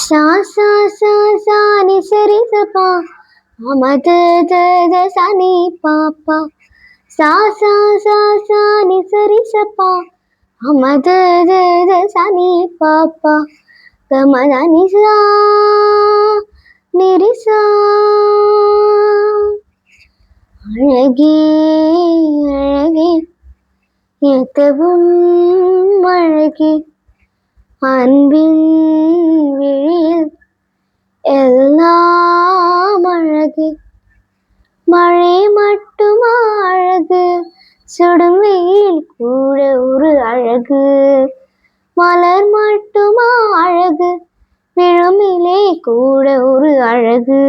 சா சா சா சா நி சரி சபா மத த த சா நி பாப்பா சா சா சா சா நி சரி சபா மத த த சா நி பாப்பா கமத நி சா நிரி சா அழகே அழகே எத்தவும் அழகே அன்பின் விழியில் எல்லாம் அழகு மழை மட்டுமா அழகு சுடும் வெயில் கூட ஒரு அழகு மலர் மட்டுமா அழகு விழுமிலே கூட ஒரு அழகு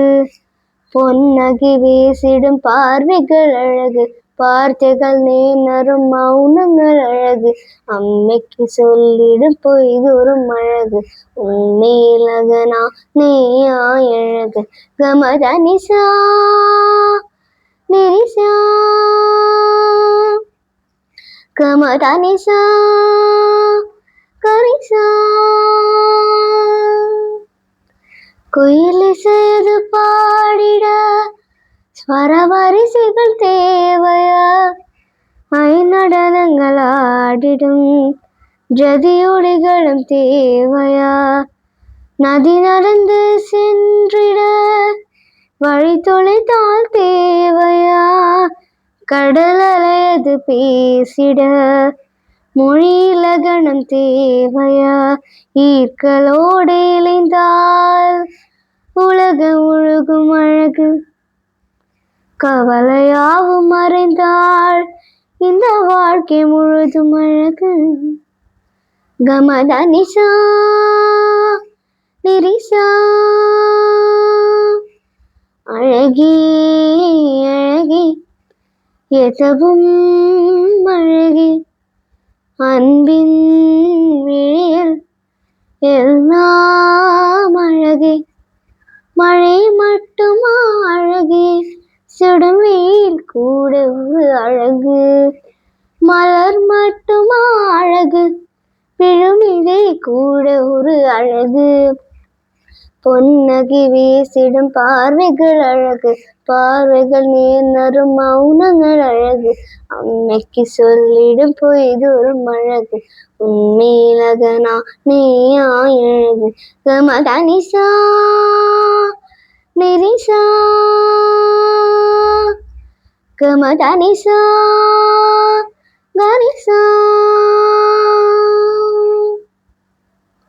பொன்னகை வீசிடும் பார்வைகள் அழகு வார்த்தைகள் நேனரும் மௌனங்கள் அழகு அம்மைக்கு சொல்லிடும் பொய்தொரும் அழகு உண்மையிலகனா நீயாய் அழகு கமத நிசா நிரிசா கமத நிசா கரிசா குயிலிசையது பாடிட ஸ்வரவரிசைகள் தேவையா ஐநடனங்கள் ஆடிடும் ஜதியொலிகளும் தேவையா நதி நடந்து சென்றிட வழி தொலைத்தால் தேவையா கடல் அலையது பேசிட மொழி இலகணம் தேவையா ஈர்களோடு இணைந்தால் உலகம் முழுகும் அழகு கவலையாவும் மறைந்தாள் இந்த வாழ்க்கை முழுதும் அழகு கமத நிசா நிரிசா அழகே அழகே எதவும் அழகே அன்பின் விழியில் எல்லாம் அழகே மழை மட்டுமா அழகே சுடும் வெயில் கூட ஒரு அழகு மலர் மட்டுமா அழகு விழுமிலே கூட ஒரு அழகு பொன்னகை வீசிடும் பார்வைகள் அழகு பார்வைகள் நேர்நரும் மௌனங்கள் அழகு அம்மைக்கு சொல்லிடும் பொய்தொரும் அழகு உண்மையிலகனா நீயாய் அழகு கமத நிசா நிரிசா கமத நிசா கரிசா